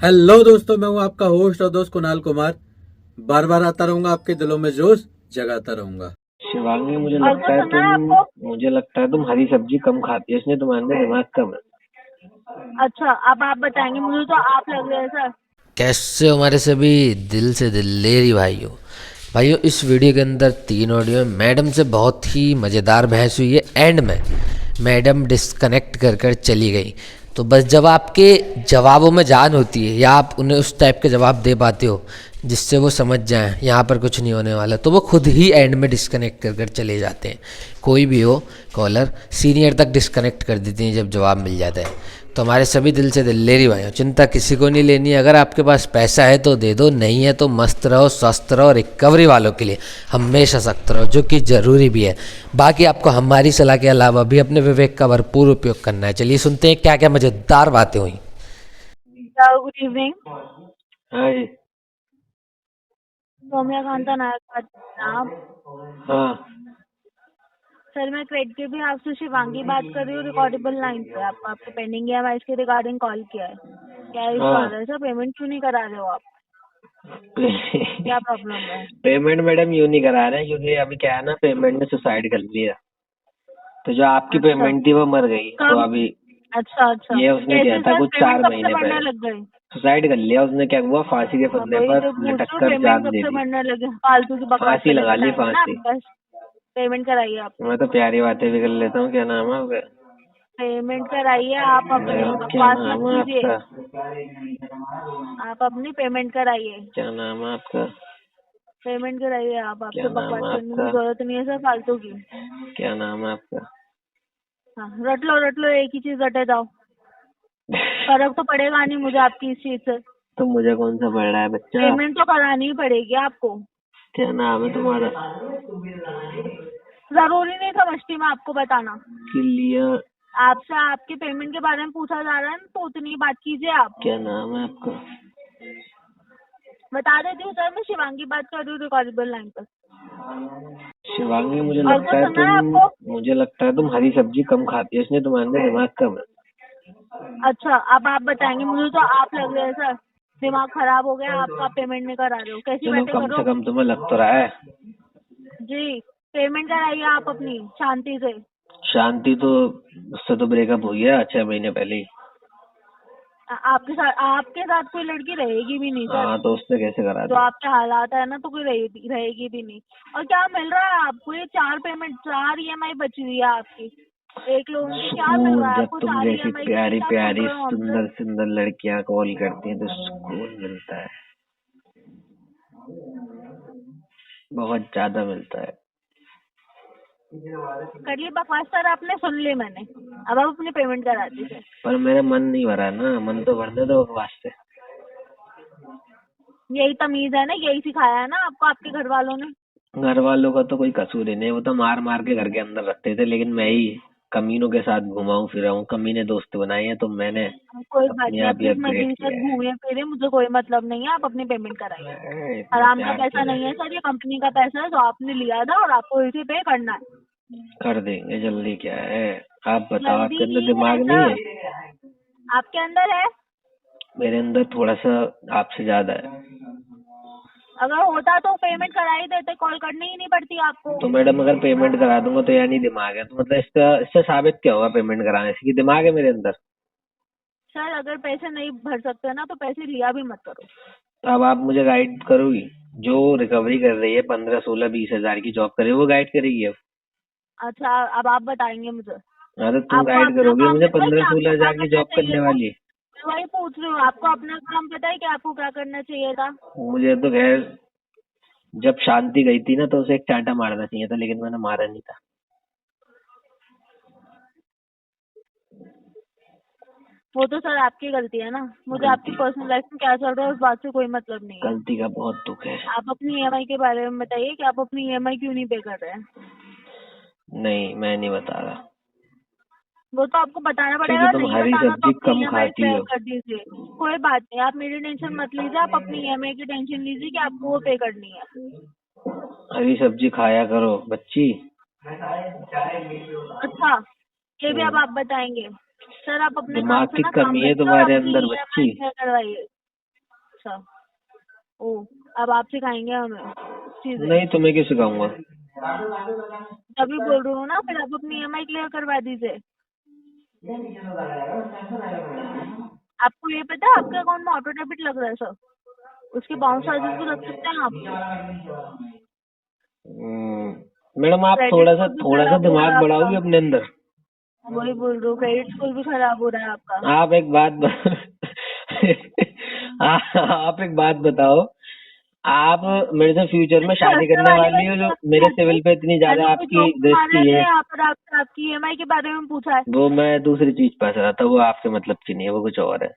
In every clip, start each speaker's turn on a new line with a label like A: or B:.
A: Hello दोस्तों, मैं हूं आपका होस्ट और दोस्त कुणाल कुमार। बार बार आता रहूंगा, आपके दिलों में जोश जगाता रहूंगा।
B: शिवांगी,
C: और कुछ सुनना है आपको?
B: मुझे लगता है तुम हरी सब्जी कम खाती हो, इसलिए तुम्हारे अंदर दिमाग कम है।
C: अच्छा, अब आप बताएंगे, मुझे तो आप लग रहे हैं सर।
D: कैसे हो हमारे सभी दिल से दिलेरी भाइयों। इस वीडियो के अंदर 3 ऑडियो में मैडम से बहुत ही मज़ेदार बहस हुई है। एंड में मैडम डिस्कनेक्ट कर कर चली गई। तो बस जब आपके जवाबों में जान होती है या आप उन्हें उस टाइप के जवाब दे पाते हो जिससे वो समझ जाएं यहाँ पर कुछ नहीं होने वाला, तो वो खुद ही एंड में डिस्कनेक्ट कर कर चले जाते हैं। कोई भी हो कॉलर, सीनियर तक डिस्कनेक्ट कर देती हैं जब जवाब मिल जाता है। तो हमारे सभी दिल से दिलेरी भाइयों, चिंता किसी को नहीं लेनी। अगर आपके पास पैसा है तो दे दो, नहीं है तो मस्त रहो, स्वस्थ रहो। रिकवरी वालों के लिए हमेशा सख्त रहो, जो कि ज़रूरी भी है। बाकी आपको हमारी सलाह के अलावा भी अपने विवेक का भरपूर उपयोग करना है। चलिए सुनते हैं क्या क्या मज़ेदार बातें हुई।
C: Good evening.
B: हाय।
C: सौम्यकांता नायक बात कर रहे हैं आप?
B: हाँ।
C: सर, मैं क्रेडिट के भी आपसे शिवांगी बात कर रही हूँ। रिकॉर्डेबल लाइन पे आपके पेंडिंग EMI के रिगार्डिंग कॉल किया है। क्या इशू आ
B: हाँ।
C: रहा है सर? पेमेंट क्यों नहीं करा रहे हो आप? क्या प्रॉब्लम है?
B: पेमेंट मैडम यूँ नहीं करा रहे हैं, क्योंकि अभी क्या है ना, पेमेंट ने सुसाइड कर लिया। तो जो आपकी
C: अच्छा,
B: पेमेंट थी वो मर गई, तो
C: कब?
B: अभी
C: अच्छा अच्छा,
B: ये उसने किया
C: कैसे
B: था
C: सर?
B: कुछ
C: पेमेंट
B: 4
C: कब से
B: महीने
C: बढ़ने
B: पहले।
C: लग गए?
B: सुसाइड कर लिया उसने। क्या हुआ, फांसी के
C: हाँ,
B: फंदे
C: वही
B: पर
C: तो पूछ
B: लटक
C: रही हूँ,
B: कर
C: पेमेंट
B: जान
C: कब
B: दे
C: से
B: दी।
C: बढ़ने लगे? फालतू की बकवास
B: फांसी
C: करने
B: लगा
C: का
B: ली,
C: टाइम है ना
B: फांसी।
C: आपके पास? पेमेंट कराइए आप।
B: मैं तो प्यारी बातें भी कर लेता हूँ। क्या नाम है आपका?
C: पेमेंट कराइए आप अपनी,
B: क्या
C: बकवास मत
B: नाम है
C: कीजिए।
B: आपका?
C: आप अपनी पेमेंट कराइए।
B: क्या नाम है आपका?
C: पेमेंट कराइए आप।
B: क्या
C: आपसे
B: नाम
C: बकवास
B: है
C: करने की
B: आपका?
C: जरूरत नहीं है सर, फालतू की।
B: क्या नाम है आपका?
C: हाँ, रट लो, एक ही चीज रटे जाओ। फर्क तो पड़ेगा नहीं मुझे आपकी इस चीज से।
B: तो मुझे कौन सा पड़ रहा है बच्चा?
C: पेमेंट तो करानी ही पड़ेगी आपको।
B: क्या नाम है तुम्हारा?
C: जरूरी नहीं समझती मैं आपको बताना।
B: क्लियर।
C: आपसे आपके पेमेंट के बारे में पूछा जा रहा है ना, तो उतनी बात कीजिए आप।
B: क्या नाम है आपका?
C: बता देती हूँ सर, मैं शिवांगी बात कर रही हूँ रिकॉर्डेबल लाइन पर।
B: शिवांगी,
C: और कुछ सुनना है आपको?
B: मुझे लगता है तुम हरी सब्जी कम खाती हो, इसलिए तुम्हारे अंदर दिमाग कम है।
C: अच्छा, अब आप बताएंगे, मुझे तो आप लग रहे हैं सर। दिमाग खराब हो गया आपका, पेमेंट नहीं करा रहे हो, कैसी
B: चलो,
C: बातें
B: कम
C: कर रहे
B: से
C: हो?
B: कम तुम्हें लग तो रहा है।
C: जी, पेमेंट कराइए आप अपनी शांति से।
B: शांति तो, उससे तो ब्रेकअप हो गया 6 महीने पहले ही।
C: आपके साथ कोई लड़की रहेगी भी नहीं सर।
B: हाँ, तो उससे कैसे करा
C: जो
B: दे?
C: आपके हालात है ना, तो कोई रहेगी भी नहीं। और क्या मिल रहा है आपको? ये 4 EMI बची हुई है आपकी। एक लोगों की क्या मिल रहा
B: सुकून,
C: है
B: जब
C: आपको?
B: तुम
C: 4
B: जैसी
C: EMI के लिए
B: प्यारी
C: क्या सुन
B: प्यारी
C: रहे हो हमसे?
B: सुंदर सुंदर लड़कियां कॉल करती हैं तो सुकून मिलता है, बहुत ज्यादा मिलता है।
C: करिए बकवास सर, आपने सुन ली मैंने। अब आप अपनी पेमेंट करा दीजिए।
B: पर मेरा मन नहीं भरा ना, मन तो भरने दो वास्ते।
C: यही तमीज है ना, यही सिखाया है ना आपको आपके घर वालों ने?
B: घर वालों का तो कोई कसूर ही नहीं, वो तो मार मार के घर के अंदर रखते थे, लेकिन मैं ही कमीनों के साथ घुमा हूँ फिरा हूँ, कमीने दोस्त बनाए हैं, तो मैंने
C: कोई बात
B: अपने
C: नहीं,
B: आप
C: आप
B: ही
C: जिस
B: अपग्रेड
C: मर्जी के
B: किया
C: साथ
B: है।
C: घूमिए फिरे, मुझे कोई मतलब नहीं है। आप अपनी पेमेंट कराइए।
B: इतना
C: आराम का
B: प्यार तो
C: पैसा नहीं है सर, ये कंपनी का पैसा है जो आपने लिया था और आपको इसे पे करना है।
B: कर देंगे, जल्दी क्या है? आप बताओ,
C: जल्दी
B: आपके अंदर
C: ही है
B: दिमाग नहीं
C: सर।
B: है?
C: आपके अंदर है।
B: मेरे अंदर थोड़ा सा आपसे ज्यादा है।
C: अगर होता तो पेमेंट करा ही देते, कॉल करनी ही नहीं पड़ती आपको।
B: तो मैडम, अगर पेमेंट करा दूंगा तो यानी दिमाग है, तो मतलब इससे साबित क्या होगा पेमेंट कराने से कि दिमाग है मेरे अंदर?
C: सर, अगर पैसे नहीं भर सकते ना, तो पैसे लिया भी मत करो।
B: तो अब आप मुझे गाइड करोगी? जो रिकवरी कर रही है 15, 16, 20 हजार की जॉब कर रही है, वो गाइड करेगी अब?
C: अच्छा, अब आप बताएंगे मुझे।
B: हाँ, तो तुम
C: आपको
B: गाइड
C: अपना
B: करोगी
C: काम
B: मुझे
C: पता है कि
B: 15,
C: आपको
B: 16
C: क्या
B: हजार की
C: करना
B: जॉब करने
C: चाहिए था?
B: वाली?
C: मैं वही पूछ रही हूँ, आपको अपना काम पता है कि आपको क्या करना चाहिए था?
B: मुझे तो खैर, जब शांति गई थी ना तो उसे एक चांटा मारना चाहिए था, लेकिन मैंने मारा नहीं था।
C: वो तो सर आपकी गलती है ना। मुझे आपकी
B: गलती
C: पर्सनल लाइफ में क्या चल रहा है उस बात से कोई मतलब नहीं है।
B: गलती का बहुत दुख है।
C: आप अपनी EMI के बारे में बताइए कि आप अपनी EMI क्यों नहीं पे कर रहे हैं?
B: नहीं, मैं नहीं बता रहा,
C: वो तो आपको बताना
B: क्योंकि
C: पड़ेगा,
B: तुम
C: नहीं
B: हरी
C: बताना तो
B: सब्जी
C: अपनी
B: कम
C: EMI
B: खाती
C: पे
B: हो।
C: कर दीजिए। कोई बात नहीं, आप मेरी टेंशन मत लीजिए, आप अपनी EMI की टेंशन लीजिए कि आपको वो पे करनी है।
B: हरी सब्जी खाया करो बच्ची।
C: अच्छा, ये भी अब आप बताएंगे? सर, आप अपने काम
B: दिमाग
C: से
B: की
C: ना काम
B: कमी है
C: रखिए और
B: तुम्हारे
C: अपनी
B: अंदर
C: EMI
B: बच्ची।
C: पे करवाइए। अच्छा। ओ, अब आप सिखाएंगे हमें चीजें?
B: नहीं, तुम्हें क्यों सिखाऊंगा?
C: तभी बोल रही हूँ ना, फिर आप अपनी EMI क्लियर करवा दीजिए। आपको ये पता है आपके अकाउंट में ऑटो डेबिट लग रहा है सर, उसके बाउंस चार्जेस भी लग सकते हैं आपको।
B: मैडम आप
C: क्रेडिट
B: थोड़ा
C: स्कोर भी
B: सा
C: खराब हो रहा
B: दिमाग
C: है
B: बढ़ाओगे
C: आपका।
B: अपने अंदर।
C: वही बोल रही हूँ, क्रेडिट स्कोर भी खराब हो रहा है आपका।
B: आप एक बात आप एक बात बताओ, आप मेरे से फ्यूचर में शादी
C: पर्सनल
B: करने
C: वाली
B: वाली हो,
C: वैसे
B: जो
C: बात
B: मेरे
C: नहीं
B: सिविल
C: आती।
B: पे इतनी ज्यादा
C: मैंने कोई
B: आपकी
C: जोक मारा
B: दृष्टि
C: है
B: है।
C: यहाँ पर आपकी EMI के बारे में पूछा है।
B: वो मैं दूसरी चीज पूछ रहा था, वो आपके मतलब की नहीं है, वो कुछ और है।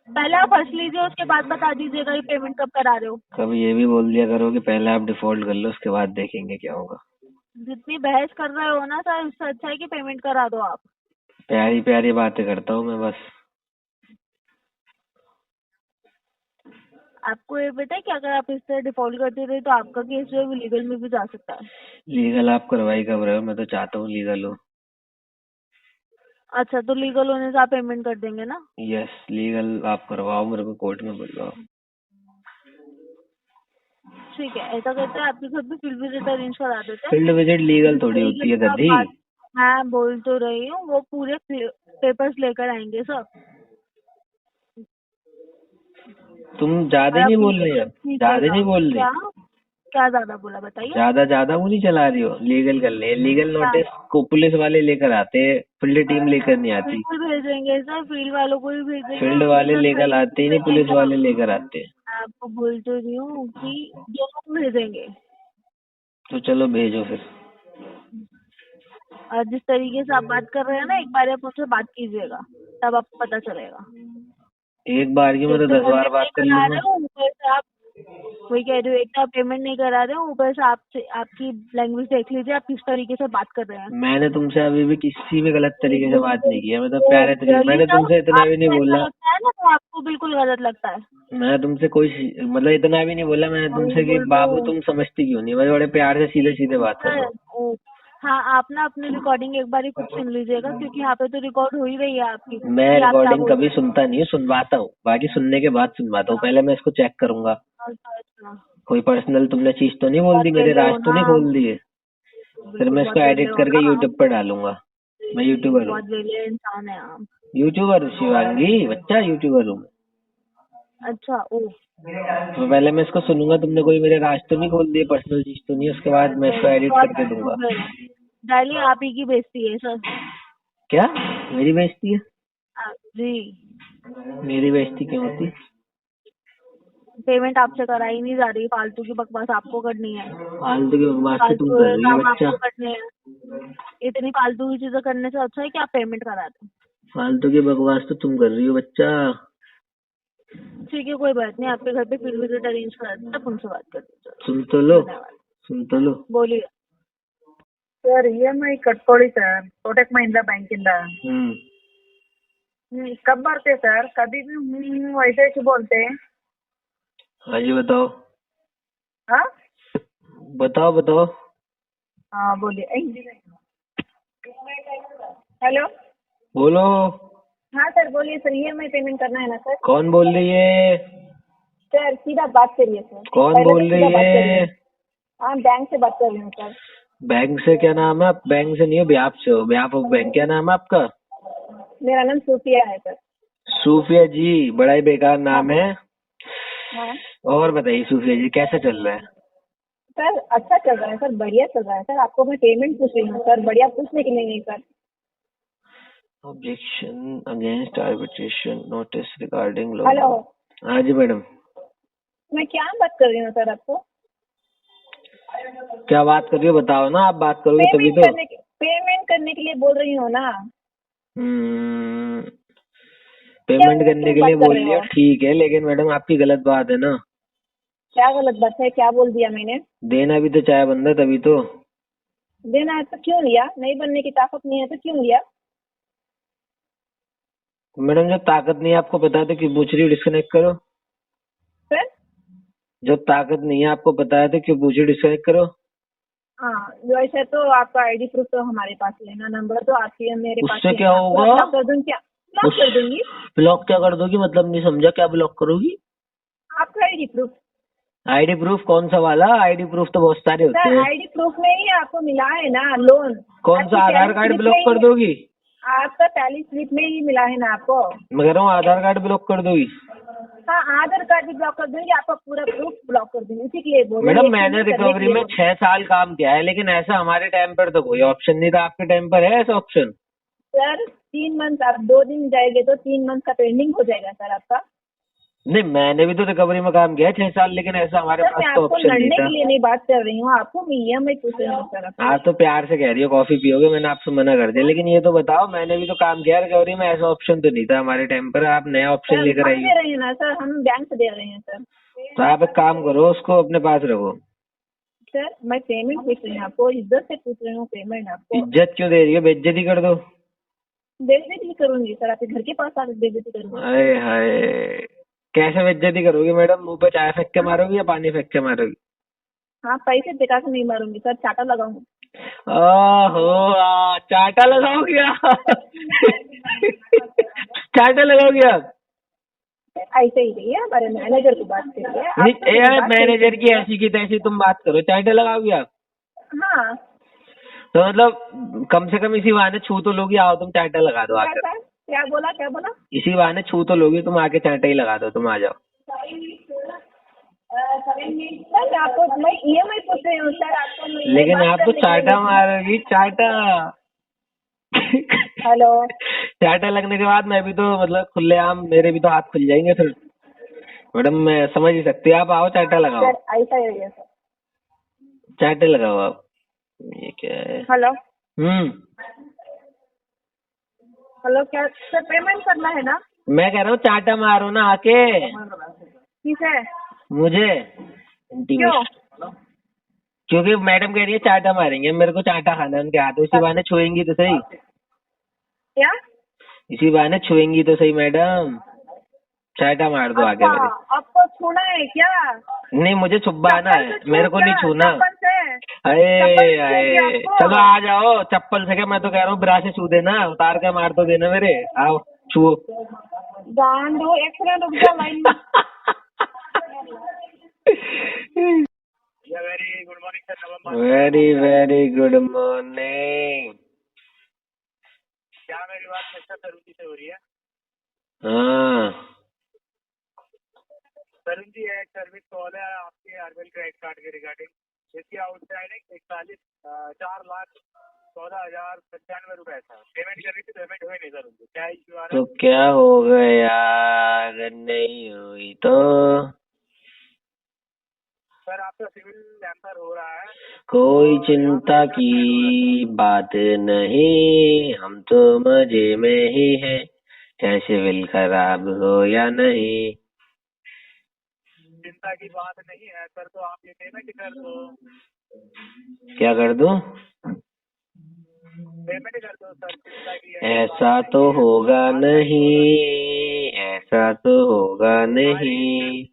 C: पहले आप हंस लीजिए, उसके बाद बता दीजिएगा ये पेमेंट कब करा रहे हो।
B: कभी ये भी बोल दिया करो कि पहले आप डिफॉल्ट कर लो, उसके बाद देखेंगे क्या होगा।
C: जितनी बहस कर रहे हो ना सर, उससे अच्छा है कि पेमेंट करा दो आप।
B: प्यारी प्यारी बातें करता हूँ मैं बस।
C: आपको ये पता है कि अगर आप इस तरह डिफॉल्ट करते रहे तो आपका केस जो है लीगल में भी जा सकता है।
B: लीगल आप करवाई कब रहे हो? मैं तो चाहता हूँ लीगल हो।
C: अच्छा, तो लीगल होने से आप पेमेंट कर देंगे ना?
B: यस, लीगल आप करवाओ, मेरे को कोर्ट में बुलवाओ।
C: ठीक है, ऐसा करते हैं आपके घर पे फील्ड विजिट अरेंज करा देते हैं।
B: फील्ड विजिट लीगल
C: जिस
B: थोड़ी
C: तरीके
B: होती है
C: से आप
B: गधी।
C: बात, मैं बोल तो रही हूँ, वो पूरे पेपर्स लेकर आएंगे सर।
B: तुम
C: और
B: ज्यादा
C: आप
B: नहीं बोल
C: उनसे
B: रही हो,
C: कुछ
B: ज्यादा
C: कीजिएगा।
B: नहीं बोल रही।
C: क्या क्या ज्यादा बोला बताइए?
B: ज्यादा ज्यादा वो नहीं चला रही हो। लीगल कर ले, लीगल
C: क्या?
B: नोटिस को पुलिस वाले लेकर आते हैं, फील्ड टीम लेकर नहीं आती।
C: बिल्कुल भेजेंगे सर, फील्ड वालों को भी भेजेंगे
B: फील्ड
C: और
B: वाले
C: उनके साथ
B: लेकर
C: खरीद
B: आते ही
C: भी
B: नहीं, पुलिस
C: भेजेंगे।
B: वाले लेकर आते हैं।
C: मैं आपको बोल तो रही हूँ कि दोनों को भेजेंगे।
B: तो चलो भेजो फिर।
C: और जिस तरीके से आप बात कर रहे हैं ना, एक बार आप उनसे बात कीजिएगा, तब आपको पता चलेगा।
B: एक बार की मैं
C: एक
B: तो
C: तो
B: 10 बार
C: पेमेंट
B: बात
C: नहीं
B: कर
C: करा
B: लूंगा।
C: रहे हो, ऊपर से आप वही कह रही हूँ, एक तो आप पेमेंट नहीं करा रहे हो, ऊपर से आपकी लैंग्वेज देख लीजिए, आप किस तरीके से बात कर रहे हैं।
B: मैंने तुमसे अभी भी किसी भी गलत तरीके से बात नहीं की है। मैं तो
C: तो
B: प्यारे तरीके,
C: रियली
B: मैंने
C: सर,
B: तुमसे इतना भी नहीं
C: आपको ऐसा
B: बोला।
C: लगता है ना तो आपको बिल्कुल गलत लगता है।
B: मैं तुमसे कोई मतलब इतना भी नहीं बोला मैंने
C: वही
B: तुमसे कि
C: बोल रही
B: बाबू
C: हूँ
B: तुम समझती क्यों नहीं। मैं बड़े प्यार से सीधे सीधे बात कर रहा
C: सर।
B: हूँ।
C: हाँ, आप ना अपनी रिकॉर्डिंग एक बार ही खुद सुन लीजिएगा, क्योंकि यहाँ पे तो रिकॉर्ड हो ही रही है आपकी
B: मैं
C: कि आप क्या
B: रिकॉर्डिंग
C: बोल
B: कभी
C: रहे हैं।
B: सुनता नहीं हूँ, सुनवाता हूँ। बाकी सुनने के बाद सुनवाता हूँ, पहले मैं इसको चेक करूंगा।
C: अच्छा अच्छा,
B: कोई पर्सनल तुमने चीज तो नहीं बोल
C: बहुत
B: दी, मेरे
C: वेले हो
B: राज तो
C: ना
B: नहीं
C: आप,
B: खोल दिए? फिर
C: बिल्कुल
B: मैं इसको
C: बहुत वेले
B: एडिट
C: हो
B: करके
C: ना आप।
B: यूट्यूब पर डालूंगा। मैं यूट्यूबर हूँ।
C: बहुत वेले इंसान है आप।
B: यूट्यूबर हूँ शिवांगी, बच्चा यूट्यूबर हूँ।
C: अच्छा, ओ
B: तो पहले मैं इसको सुनूंगा, तुमने कोई मेरे राज तो नहीं खोल दिए, पर्सनल चीज तो नहीं, उसके बाद मैं इसको एडिट करके
C: तो
B: दूंगा।
C: फिर डालिए, आप ही की बेइज्जती है सर।
B: क्या मेरी बेइज्जती है?
C: जी,
B: मेरी बेइज्जती क्यों होती?
C: पेमेंट आपसे कराई नहीं जा रही, फालतू की बकवास आपको करनी है,
B: फालतू की बकवास तो तुम
C: फालतू
B: कर
C: के
B: रही हो
C: काम
B: बच्चा।
C: आपको करने हैं। इतनी फालतू की चीजें करने से अच्छा है कि आप पेमेंट करा दें।
B: फालतू की बकवास तो तुम कर रही हो बच्चा।
C: ठीक है, कोई बात नहीं, आपके घर पे फील्ड विजिट अरेंज करा दें, तब उनसे बात कर दीजिए।
B: सुन तो लो,
C: धन्यवाद।
B: सुन तो लो।
C: बोलिए।
E: ಸರ್ EMI ಕಟ್ಕೊಳ್ಳಿ ಸರ್ ಕೋಟಕ್ ಮಹಿಂದ್ರಾ ಬ್ಯಾಂಕಿಂದ कब भरते सर कभी भी वैसे ही बोलते हैं
B: हाँ जी बताओ।
E: हाँ
B: बताओ बताओ।
E: हाँ बोलिए हेलो
B: बोलो।
E: हाँ सर बोलिए सर EMI पेमेंट करना है ना सर
B: कौन बोल रही है?
E: सर सीधा बात करिए सर
B: कौन
E: पहले
B: बोल
E: तो
B: रही
E: सीधा बात करिए
B: है?
E: हाँ बैंक से बात कर रही हूँ सर
B: बैंक से? क्या नाम है? आप बैंक से नहीं हो, ब्याप से हो। ब्याप ऑफ बैंक। क्या नाम है आपका?
E: मेरा नाम सूफिया है सर
B: सूफिया जी, बड़ा ही बेकार नाम है।
E: हाँ
B: और बताइए सूफिया जी, कैसा चल रहा है?
E: सर अच्छा चल रहा है सर बढ़िया चल रहा है सर आपको मैं पेमेंट पूछ रही हूँ सर बढ़िया पूछने के लिए नहीं sir
B: objection against arbitration notice regarding लो।
E: हेलो
B: हाँ जी मैडम।
E: मैं क्या बात कर रही हूँ सर आपको
B: क्या बात कर रही हो बताओ ना, आप बात करोगे तभी तो।
E: पेमेंट करने के लिए बोल रही हूँ ना
B: पेमेंट करने के
E: बात
B: लिए
E: कर
B: बोल
E: रहे
B: लिया
E: हो?
B: ठीक है, लेकिन मैडम आपकी गलत बात है ना।
E: क्या गलत बात है क्या बोल दिया मैंने
B: देना भी तो चाहे बंदा, तभी तो।
E: देना है तो क्यों लिया नहीं बनने की ताकत नहीं है तो क्यों लिया
B: मैडम जब ताकत नहीं है आपको पता है तो क्यों पूछ रही हो? डिस्कनेक्ट करो।
E: सर
B: जब ताकत नहीं है आपको पता है तो क्यों पूछ रही हो? डिस्कनेक्ट करो।
E: हाँ वैसे तो आपका ID प्रूफ तो हमारे पास है ना नंबर तो आपकी है मेरे पास
B: उससे
E: है
B: क्या
E: ना
B: होगा?
E: तो कर दूं क्या ब्लॉक कर दूंगी।
B: ब्लॉक क्या कर दोगी? मतलब नहीं समझा, क्या ब्लॉक करोगी?
E: आपका आईडी प्रूफ।
B: आईडी प्रूफ कौन सा वाला? आईडी प्रूफ तो बहुत सारे होते
E: सर
B: हैं।
E: आईडी प्रूफ में ही आपको मिला है ना लोन।
B: कौन
E: आपकी
B: सा? आधार
E: टैली
B: कार्ड
E: स्लिप
B: ब्लॉक
E: में ही-
B: कर दोगी?
E: आपका टैली स्लिप में ही मिला है ना आपको।
B: मैं कह रहा हूँ आधार कार्ड ब्लॉक कर दोगी?
E: हाँ आधार कार्ड भी ब्लॉक कर दूंगी, आपका पूरा प्रूफ ब्लॉक कर दूंगी, उसी के लिए बोल रही हूँ,
B: मैडम
E: एक
B: मैंने
E: चीज़ करने के
B: रिकवरी
E: लिए
B: में
E: बोल रही
B: 6 साल काम किया है, लेकिन ऐसा हमारे टाइम पर तो कोई ऑप्शन नहीं था। आपके टाइम पर है ऐसा ऑप्शन?
E: हूँ। सर 3 मंथ, आप 2 दिन जाएंगे तो 3 मंथ का पेंडिंग हो जाएगा सर आपका।
B: नहीं, मैंने भी तो रिकवरी में काम किया है 6 साल, लेकिन ऐसा हमारे
E: सर
B: पास
E: मैं
B: तो
E: आपको
B: ऑप्शन नहीं
E: लड़ने
B: था।
E: के लिए नहीं बात कर रही हूँ, आपको मैं EMI पूछ रही हूँ सर।
B: आप तो प्यार से कह रही हो कॉफी पियोगे, मैंने आपसे मना कर दिया। लेकिन ये तो बताओ, मैंने भी तो काम किया रिकवरी में, ऐसा ऑप्शन तो नहीं था हमारे टाइम पर। आप नया ऑप्शन
E: सर
B: लेकर
E: हम
B: आई
E: दे
B: हो।
E: रहे हैं ना सर, हम बैंक से दे रहे हैं सर।
B: तो आप एक काम करो, उसको अपने पास रखो।
E: सर मैं पेमेंट पूछ रही हूँ आपको, इज्जत से पूछ रही हूँ पेमेंट आपको।
B: इज्जत क्यों दे रही हो? बेइज्जती कर दो।
E: बेइज्जती करूंगी सर, आपके घर के पास आकर बेइज्जती करूंगी।
B: हाय हाय, कैसे बेइज्जती करोगी मैडम? मुंह पे चाय फेंक के मारोगी या पानी फेंक के मारोगी?
E: हाँ पैसे दिखा के नहीं मारूंगी सर, चाटा लगाऊंगी।
B: चाटा लगाओगे आप? चाटा लगाओगे आप?
E: ऐसे ही रही है, हमारे मैनेजर को बात करिए। आप तो मेरी
B: नहीं,
E: बात
B: मैनेजर की
E: करिए।
B: ऐसी की तैसी तुम बात करो, चाटा लगाओगे आप?
E: हाँ
B: तो मतलब कम से कम इसी बहाने छू तो लोगी। आओ तुम चाटा लगा दो
E: क्या
B: आकर।
E: सर, क्या बोला क्या बोला?
B: इसी बहाने छू तो लोगी तुम, आके चाटा ही लगा दो, तुम आ जाओ।
E: सर आपको मैं EMI पूछ रही हूँ सर, आपको मैं ये
B: लेकिन
E: बात
B: आप तो
E: करने के लिए-
B: चाटा मारोगी, चाटा।
E: हेलो
B: चाटा लगने के बाद मैं भी तो मतलब खुलेआम, मेरे भी तो हाथ खुल जाएंगे फिर। मैडम मैं समझ ही सकती हूँ, आप आओ चाटा लगाओ।
E: सर ऐसा ही है सर।
B: चाटे लगाओ आप। ये क्या है?
E: हेलो
B: हम्म,
E: क्या सर पेमेंट करना है ना?
B: मैं कह रहा हूँ चाटा मारो ना आके।
E: किसे?
B: मुझे
E: क्यों?
B: क्योंकि मैडम कह रही है चाटा मारेंगे, मेरे को चाटा खाना है उनके हाथ। इसी बहाने छुएंगी तो सही।
E: क्या?
B: इसी बहाने छुएंगी तो सही मैडम। चाटा मार दो आगे मेरे।
E: आपको छूना है क्या?
B: नहीं, मुझे छुपाना
E: चप्पल
B: है,
E: से छू
B: मेरे को नहीं
E: क्या?
B: छूना।
E: चप्पल से?
B: अरे
E: चप्पल से
B: अरे,
E: छूगी आपको?
B: चलो आ जाओ। चप्पल से क्या, मैं तो कह रहा हूँ ब्रा से छू देना, उतार के मार तो देना मेरे। आओ छुओ।
E: गांडू, एक सेकंड रुक जाओ लाइन में।
B: Very very good morning.
F: क्या मेरी बात मिस्टर तरुण जी से हो रही है?
B: हाँ,
F: तरुण जी एक सर्विस कॉल है आपके अर्बन क्रेडिट कार्ड के रिगार्डिंग। इसकी आउटस्टैंडिंग 41,14,14,095 रुपए था। पेमेंट करनी थी, पेमेंट हुई नहीं तरुण जी, क्या इश्यू आ रहा
B: तो
F: है?
B: क्या हो गया अगर नहीं हुई तो?
F: सर आपका सिविल टैंपर हो रहा है।
B: कोई चिंता की बात नहीं, हम तो मजे में ही हैं, चाहे सिविल खराब हो या नहीं।
F: चिंता की बात नहीं है सर, तो आप ये पेमेंट कर दो।
B: क्या कर दूं?
F: पेमेंट कर दो सर, चिंता की है
B: ऐसा तो होगा नहीं, ऐसा तो होगा नहीं।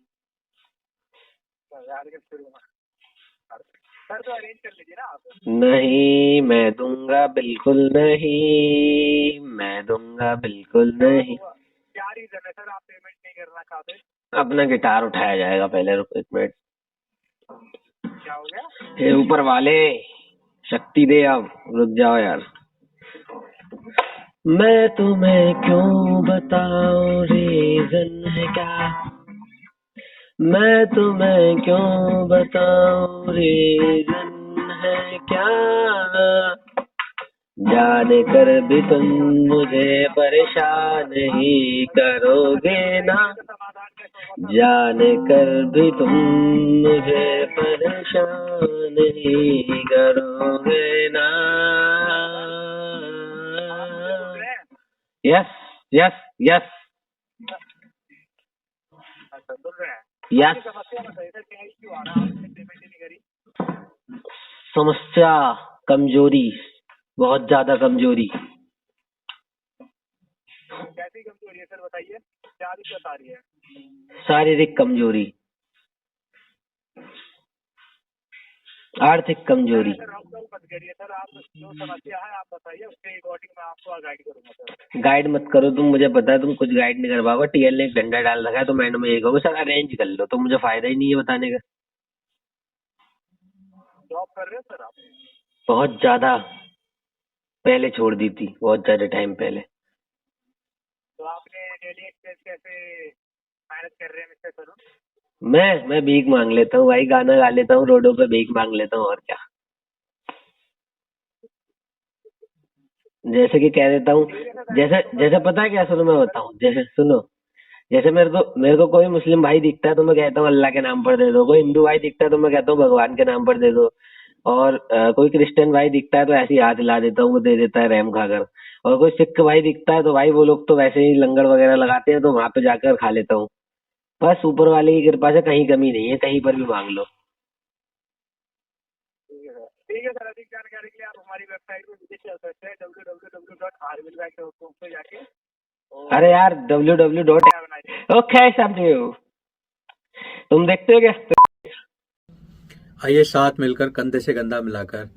F: सर तो अरेंज कर लीजिए ना आप।
B: नहीं, मैं दूंगा बिल्कुल नहीं, मैं दूंगा बिल्कुल नहीं।
F: क्या रीजन है सर आप पेमेंट नहीं करना चाहते?
B: अपना गिटार उठाया जाएगा, पहले रुको 1 मिनट।
F: क्या हो गया?
B: हे ऊपर वाले, शक्ति दे अब। रुक जाओ यार। मैं तुम्हें क्यों बताऊं रीजन है क्या, मैं तुम्हें क्यों बताऊं रीजन है क्या, जान कर भी तुम मुझे परेशान ही करोगे ना, जान कर भी तुम मुझे परेशान ही करोगे ना। यस यस यस
F: अच्छा सुन रहे हैं?
B: यस।
F: समस्या बताइए सर, क्या इश्यू आ रहा है? आपने पेमेंट ही नहीं करी।
B: समस्या कमजोरी, बहुत ज्यादा कमजोरी।
F: कैसी कमजोरी है सर बताइए, क्या दिक्कत आ रही है?
B: शारीरिक कमजोरी। आर्थिक कमजोरी।
F: सर आप कल मत करिए सर, आप जो समस्या है आप बताइए, उसके अकॉर्डिंग मैं आपको गाइड करूंगा सर।
B: गाइड मत करो तुम, मुझे पता है तुम कुछ गाइड नहीं कर पाओगे। टीएल ने एक डंडा डाल रखा है तो मैंने यही कहूँगा सर अरेंज कर लो, तो मुझे फायदा ही नहीं है बताने का।
F: जॉब कर रहे हो सर आप?
B: बहुत ज्यादा पहले छोड़ दी थी, बहुत ज्यादा टाइम पहले।
F: तो आपने डेली एक्सपेंस कैसे मैनेज कर रहे हैं मिस्टर सर?
B: मैं भीख मांग लेता हूँ भाई, गाना गा लेता हूँ, रोडों पे भीख मांग लेता हूँ, और क्या। जैसे कि कह देता हूँ, जैसे जैसे पता है क्या, सुनो मैं बताऊँ, जैसे सुनो, जैसे मेरे को कोई मुस्लिम भाई दिखता है तो मैं कहता हूँ अल्लाह के नाम पर दे दो, कोई हिंदू भाई दिखता है तो मैं कहता हूँ भगवान के नाम पर दे दो, और कोई क्रिश्चियन भाई दिखता है तो ऐसे ही हाथ हिला देता हूँ, वो दे देता है रैम खाकर। और कोई सिख भाई दिखता है तो भाई वो लोग तो वैसे ही लंगर वगैरह लगाते हैं, तो वहां पे जाकर खा लेता हूँ। बस ऊपर वाले की कृपा से कहीं कमी नहीं है, कहीं पर भी मांग लो।
F: ठीक है सर, अधिक जानकारी के लिए आप हमारी वेबसाइट पे विजिट कर सकते हैं www.rwilbank.com पे जाके।
B: अरे यार www. ओके समझो, तुम देखते हो क्या?
A: आइए साथ मिलकर कंधे से कंधा मिलाकर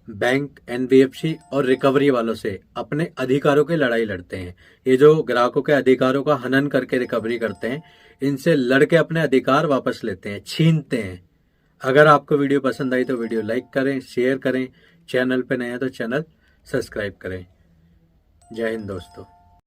A: बैंक, एनबीएफसी और रिकवरी वालों से अपने अधिकारों की लड़ाई लड़ते हैं। ये जो ग्राहकों के अधिकारों का हनन करके रिकवरी करते हैं, इनसे लड़के अपने अधिकार वापस लेते हैं, छीनते हैं। अगर आपको वीडियो पसंद आई तो वीडियो लाइक करें, शेयर करें, चैनल पे नए हैं तो चैनल सब्सक्राइब करें। जय हिंद दोस्तों।